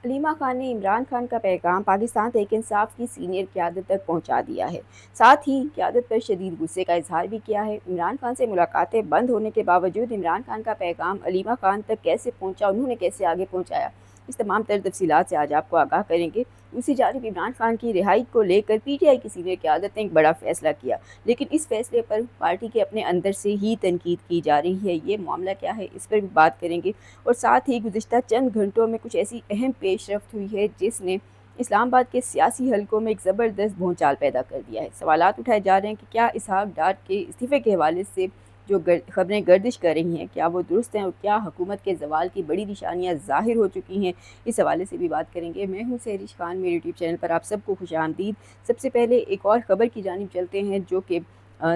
علیمہ خان نے عمران خان کا پیغام پاکستان تحریک انصاف کی سینئر قیادت تک پہنچا دیا ہے۔ ساتھ ہی قیادت پر شدید غصے کا اظہار بھی کیا ہے۔ عمران خان سے ملاقاتیں بند ہونے کے باوجود عمران خان کا پیغام علیمہ خان تک کیسے پہنچا، انہوں نے کیسے آگے پہنچایا، اس تمام تر تفصیلات سے آج آپ کو آگاہ کریں گے۔ دوسری جانب عمران خان کی رہائی کو لے کر پی ٹی آئی کی سینئر قیادت نے ایک بڑا فیصلہ کیا، لیکن اس فیصلے پر پارٹی کے اپنے اندر سے ہی تنقید کی جا رہی ہے۔ یہ معاملہ کیا ہے، اس پر بھی بات کریں گے، اور ساتھ ہی گزشتہ چند گھنٹوں میں کچھ ایسی اہم پیش رفت ہوئی ہے جس نے اسلام آباد کے سیاسی حلقوں میں ایک زبردست بھونچال پیدا کر دیا ہے۔ سوالات اٹھائے جا رہے ہیں کہ کیا اسحاق ڈار کے استعفے کے حوالے سے جو خبریں گردش کر رہی ہیں کیا وہ درست ہیں، اور کیا حکومت کے زوال کی بڑی نشانیاں ظاہر ہو چکی ہیں، اس حوالے سے بھی بات کریں گے۔ میں ہوں سہرش خان، میرے یوٹیوب چینل پر آپ سب کو خوش آمدید۔ سب سے پہلے ایک اور خبر کی جانب چلتے ہیں جو کہ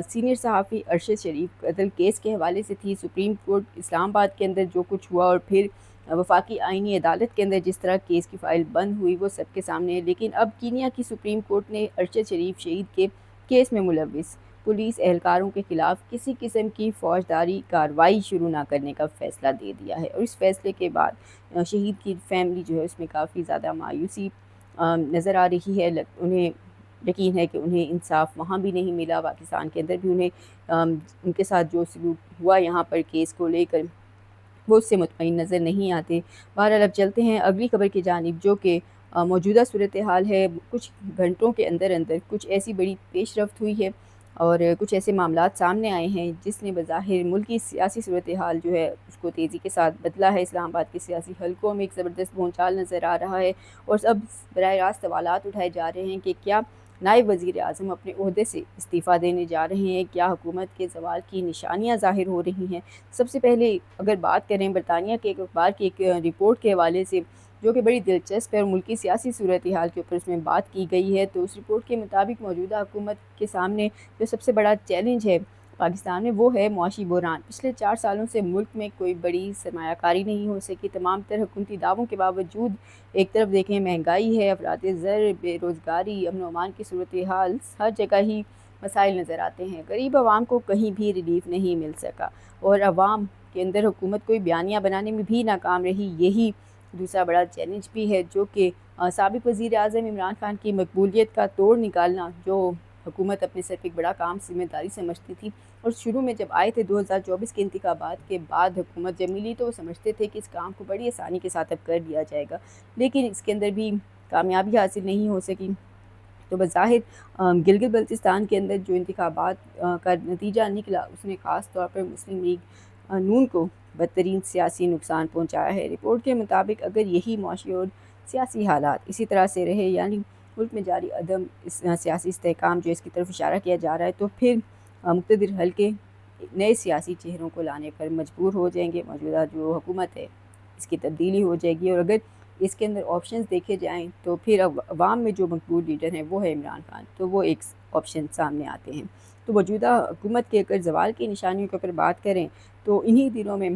سینئر صحافی ارشد شریف قتل کیس کے حوالے سے تھی۔ سپریم کورٹ اسلام آباد کے اندر جو کچھ ہوا اور پھر وفاقی آئینی عدالت کے اندر جس طرح کیس کی فائل بند ہوئی وہ سب کے سامنے ہے، لیکن اب کینیا کی سپریم کورٹ نے ارشد شریف شہید کے کیس میں ملوث پولیس اہلکاروں کے خلاف کسی قسم کی فوجداری کارروائی شروع نہ کرنے کا فیصلہ دے دیا ہے، اور اس فیصلے کے بعد شہید کی فیملی جو ہے اس میں کافی زیادہ مایوسی نظر آ رہی ہے۔ انہیں یقین ہے کہ انہیں انصاف وہاں بھی نہیں ملا، پاکستان کے اندر بھی انہیں ان کے ساتھ جو سلوک ہوا یہاں پر کیس کو لے کر وہ اس سے مطمئن نظر نہیں آتے۔ بہرحال اب چلتے ہیں اگلی خبر کی جانب جو کہ موجودہ صورتحال ہے۔ کچھ گھنٹوں کے اندر کچھ ایسی بڑی پیش رفت ہوئی ہے اور کچھ ایسے معاملات سامنے آئے ہیں جس نے بظاہر ملک کی سیاسی صورتحال جو ہے اس کو تیزی کے ساتھ بدلا ہے۔ اسلام آباد کے سیاسی حلقوں میں ایک زبردست بھونچال نظر آ رہا ہے، اور اب براہ راست سوالات اٹھائے جا رہے ہیں کہ کیا نائب وزیر اعظم اپنے عہدے سے استعفیٰ دینے جا رہے ہیں، کیا حکومت کے زوال کی نشانیاں ظاہر ہو رہی ہیں۔ سب سے پہلے اگر بات کریں برطانیہ کے ایک اخبار کی ایک رپورٹ کے حوالے سے جو کہ بڑی دلچسپ ہے اور ملکی سیاسی صورتحال کے اوپر اس میں بات کی گئی ہے، تو اس رپورٹ کے مطابق موجودہ حکومت کے سامنے جو سب سے بڑا چیلنج ہے پاکستان میں وہ ہے معاشی بحران۔ پچھلے 4 سالوں سے ملک میں کوئی بڑی سرمایہ کاری نہیں ہو سکی، تمام تر حکومتی دعووں کے باوجود ایک طرف دیکھیں مہنگائی ہے، افراط زر، بے روزگاری، امن و امان کی صورتحال، ہر جگہ ہی مسائل نظر آتے ہیں۔ غریب عوام کو کہیں بھی ریلیف نہیں مل سکا، اور عوام کے اندر حکومت کوئی بیانیہ بنانے میں بھی ناکام رہی۔ یہی دوسرا بڑا چیلنج بھی ہے جو کہ سابق وزیر اعظم عمران خان کی مقبولیت کا توڑ نکالنا، جو حکومت اپنے سر پہ ایک بڑا کام ذمہ داری سمجھتی تھی، اور شروع میں جب آئے تھے 2024 کے انتخابات کے بعد حکومت جب ملی تو وہ سمجھتے تھے کہ اس کام کو بڑی آسانی کے ساتھ اب کر دیا جائے گا، لیکن اس کے اندر بھی کامیابی حاصل نہیں ہو سکی۔ تو بظاہر گلگت بلتستان کے اندر جو انتخابات کا نتیجہ نکلا اس نے خاص طور پر مسلم لیگ نون کو بدترین سیاسی نقصان پہنچایا ہے۔ رپورٹ کے مطابق اگر یہی معاشی اور سیاسی حالات اسی طرح سے رہے، یعنی ملک میں جاری عدم سیاسی استحکام جو اس کی طرف اشارہ کیا جا رہا ہے، تو پھر مقتدر حلقے نئے سیاسی چہروں کو لانے پر مجبور ہو جائیں گے۔ موجودہ جو حکومت ہے اس کی تبدیلی ہو جائے گی، اور اگر اس کے اندر آپشنز دیکھے جائیں تو پھر عوام میں جو مقبول لیڈر ہیں وہ ہے عمران خان، تو وہ ایک آپشن سامنے آتے ہیں۔ تو موجودہ حکومت کے اگر زوال کی نشانیوں کے اوپر بات کریں تو انہی دنوں میں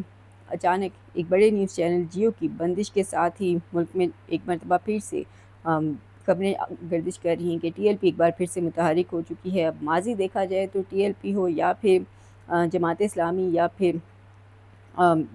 اچانک ایک بڑے نیوز چینل جیو کی بندش کے ساتھ ہی ملک میں ایک مرتبہ پھر سے خبریں گردش کر رہی ہیں کہ ٹی ایل پی ایک بار پھر سے متحرک ہو چکی ہے۔ اب ماضی دیکھا جائے تو ٹی ایل پی ہو یا پھر جماعت اسلامی یا پھر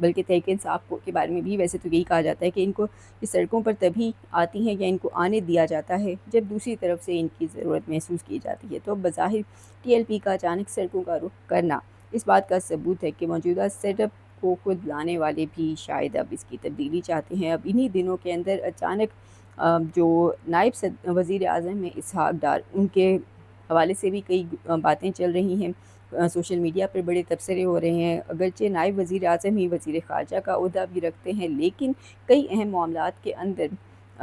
بلکہ تحریک انصاف کے بارے میں بھی ویسے تو یہی کہا جاتا ہے کہ ان کو اس سڑکوں پر تبھی آتی ہیں یا ان کو آنے دیا جاتا ہے جب دوسری طرف سے ان کی ضرورت محسوس کی جاتی ہے۔ تو بظاہر ٹی ایل پی کا اچانک سڑکوں کا رخ کرنا اس بات کا ثبوت ہے کہ موجودہ سیٹ اپ کو خود لانے والے بھی شاید اب اس کی تبدیلی چاہتے ہیں۔ اب انہی دنوں کے اندر اچانک جو نائب وزیر اعظم ہیں اسحاق ڈار، ان کے حوالے سے بھی کئی باتیں چل رہی ہیں، سوشل میڈیا پر بڑے تبصرے ہو رہے ہیں۔ اگرچہ نائب وزیر اعظم ہی وزیر خارجہ کا عہدہ بھی رکھتے ہیں، لیکن کئی اہم معاملات کے اندر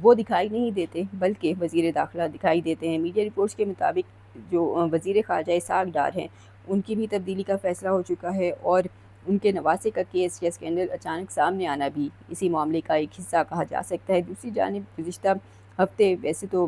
وہ دکھائی نہیں دیتے بلکہ وزیر داخلہ دکھائی دیتے ہیں۔ میڈیا رپورٹس کے مطابق جو وزیر خارجہ اسحاق ڈار ہیں ان کی بھی تبدیلی کا فیصلہ ہو چکا ہے، اور ان کے نواسے کا کیس یا اسکینڈل اچانک سامنے آنا بھی اسی معاملے کا ایک حصہ کہا جا سکتا ہے۔ دوسری جانب گزشتہ ہفتے ویسے تو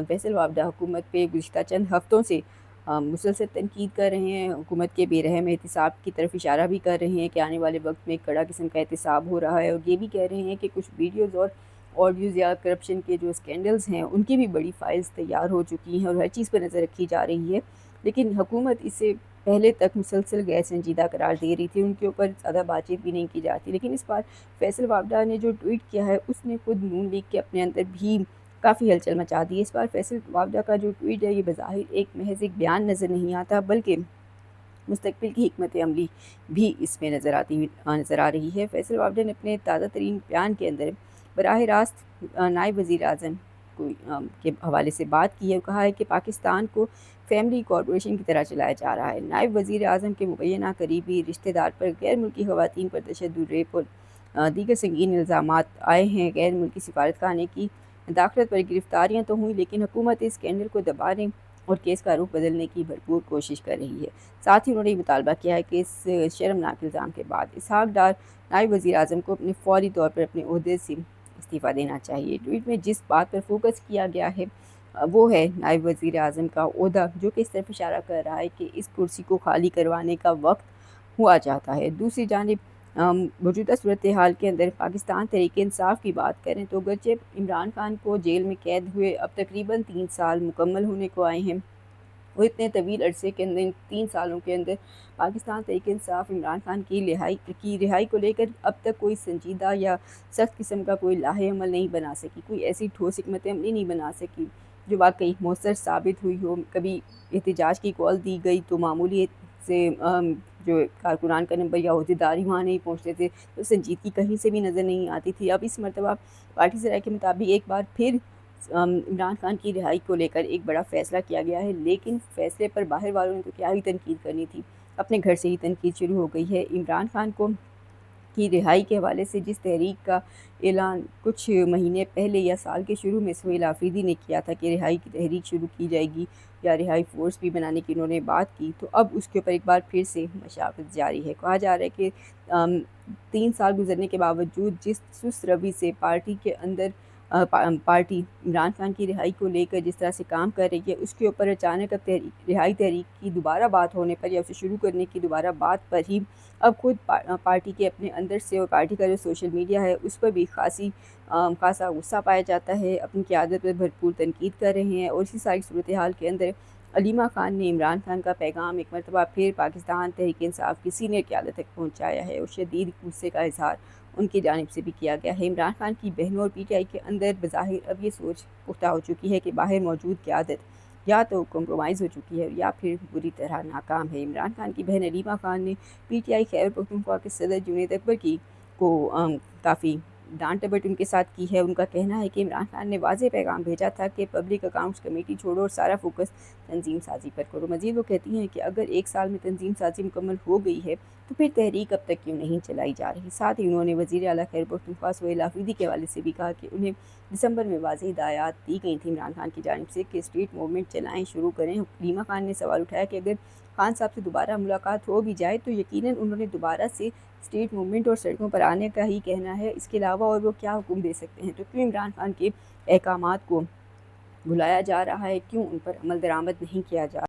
فیصل وابڈہ حکومت پہ گزشتہ چند ہفتوں سے مسلسل تنقید کر رہے ہیں، حکومت کے بے رحم احتساب کی طرف اشارہ بھی کر رہے ہیں کہ آنے والے وقت میں ایک کڑا قسم کا احتساب ہو رہا ہے، اور یہ بھی کہہ رہے ہیں کہ کچھ ویڈیوز اور آڈیوز یا کرپشن کے جو اسکینڈلز ہیں ان کی بھی بڑی فائلز تیار ہو چکی ہیں اور ہر چیز پر نظر رکھی جا رہی ہے، لیکن حکومت اس سے پہلے تک مسلسل غیر سنجیدہ قرار دے رہی تھی، ان کے اوپر زیادہ بات چیت بھی نہیں کی جاتی، لیکن اس بار فیصل وابڈہ نے جو ٹویٹ کیا ہے اس نے خود نون لیگ کے اپنے اندر بھی کافی ہلچل مچا دی ہے۔ اس بار فیصل وابڈہ کا جو ٹویٹ ہے یہ بظاہر محض ایک بیان نظر نہیں آتا، بلکہ مستقبل کی حکمت عملی بھی اس میں نظر آ رہی ہے۔ فیصل وابڈہ نے اپنے تازہ ترین بیان کے اندر براہ راست نائب وزیر اعظم کے حوالے سے بات کی ہے اور کہا ہے کہ پاکستان کو فیملی کارپوریشن کی طرح چلایا جا رہا ہے۔ نائب وزیر اعظم کے مبینہ قریبی رشتہ دار پر غیر ملکی خواتین پر تشدد، ریپ اور دیگر سنگین الزامات آئے ہیں۔ غیر ملکی سفارتخانے کی داخلت پر گرفتاریاں تو ہوئیں، لیکن حکومت اس اسکینڈل کو دبانے اور کیس کا رخ بدلنے کی بھرپور کوشش کر رہی ہے۔ ساتھ ہی انہوں نے یہ مطالبہ کیا ہے کہ اس شرمناک الزام کے بعد اسحاق ڈار نائب وزیر اعظم کو اپنے فوری طور پر اپنے عہدے سے استعفیٰ دینا چاہیے۔ ٹویٹ میں جس بات پر فوکس کیا گیا ہے وہ ہے نائب وزیر اعظم کا عہدہ، جو کہ اس طرف اشارہ کر رہا ہے کہ اس کرسی کو خالی کروانے کا وقت ہوا چاہتا ہے۔ دوسری جانب موجودہ صورتحال کے اندر پاکستان تحریک انصاف کی بات کریں تو اگرچہ عمران خان کو جیل میں قید ہوئے اب تقریباً 3 سال مکمل ہونے کو آئے ہیں، وہ اتنے طویل عرصے کے اندر، 3 سالوں کے اندر پاکستان تحریک انصاف عمران خان کی رہائی کو لے کر اب تک کوئی سنجیدہ یا سخت قسم کا کوئی لاہے عمل نہیں بنا سکی، کوئی ایسی ٹھوس حکمت عملی نہیں بنا سکی جو واقعی مؤثر ثابت ہوئی ہو۔ کبھی احتجاج کی کال دی گئی تو معمولی سے جو کارکنان کا نمبر یا عہدیدار وہاں نہیں پہنچتے تھے، تو سنجیدگی کہیں سے بھی نظر نہیں آتی تھی۔ اب اس مرتبہ پارٹی سے رائے کے مطابق ایک بار پھر عمران خان کی رہائی کو لے کر ایک بڑا فیصلہ کیا گیا ہے، لیکن فیصلے پر باہر والوں نے تو کیا ہی تنقید کرنی تھی، اپنے گھر سے ہی تنقید شروع ہو گئی ہے۔ عمران خان کی رہائی کے حوالے سے جس تحریک کا اعلان کچھ مہینے پہلے یا سال کے شروع میں سہیل آفریدی نے کیا تھا کہ رہائی کی تحریک شروع کی جائے گی یا رہائی فورس بھی بنانے کی انہوں نے بات کی، تو اب اس کے اوپر ایک بار پھر سے مشاورت جاری ہے۔ کہا جا رہا ہے کہ 3 سال گزرنے کے باوجود جس سست روی سے پارٹی کے اندر پارٹی عمران خان کی رہائی کو لے کر جس طرح سے کام کر رہی ہے، اس کے اوپر اچانک اب رہائی تحریک کی دوبارہ بات ہونے پر یا اسے شروع کرنے کی دوبارہ بات پر ہی اب خود پارٹی کے اپنے اندر سے اور پارٹی کا جو سوشل میڈیا ہے اس پر بھی خاصا غصہ پایا جاتا ہے، اپنی قیادت پر بھرپور تنقید کر رہے ہیں۔ اور اسی ساری صورتحال کے اندر علیمہ خان نے عمران خان کا پیغام ایک مرتبہ پھر پاکستان تحریک انصاف کی سینئر قیادت تک پہنچایا ہے اور شدید غصے کا اظہار ان کی جانب سے بھی کیا گیا ہے۔ عمران خان کی بہنوں اور پی ٹی آئی کے اندر بظاہر اب یہ سوچ پختہ ہو چکی ہے کہ باہر موجود قیادت یا تو کمپرومائز ہو چکی ہے یا پھر بری طرح ناکام ہے۔ عمران خان کی بہن علیمہ خان نے P T I Khyber Pakhtunkhwa کے صدر جنید اکبر کو کافی ڈانٹ ڈپٹ ان کے ساتھ کی ہے۔ ان کا کہنا ہے کہ عمران خان نے واضح پیغام بھیجا تھا کہ پبلک اکاؤنٹس کمیٹی چھوڑو اور سارا فوکس تنظیم سازی پر کرو۔ مزید وہ کہتی ہیں کہ اگر 1 سال میں تنظیم سازی مکمل ہو گئی ہے تو پھر تحریک اب تک کیوں نہیں چلائی جا رہی۔ ساتھ ہی انہوں نے وزیر اعلیٰ خیبر پختونخوا سہیل آفریدی کے حوالے سے بھی کہا کہ انہیں دسمبر میں واضح ہدایات دی گئی تھیں عمران خان کی جانب سے کہ اسٹریٹ موومنٹ چلائیں، شروع کریں۔ علیمہ خان نے سوال اٹھایا کہ اگر خان صاحب سے دوبارہ ملاقات ہو بھی جائے تو یقیناً انہوں نے دوبارہ سے اسٹریٹ موومنٹ اور سڑکوں پر آنے کا ہی کہنا ہے، اس کے علاوہ اور وہ کیا حکم دے سکتے ہیں۔ تو کیوں عمران خان کے احکامات کو بھلایا جا رہا ہے، کیوں ان پر عمل درآمد نہیں کیا جا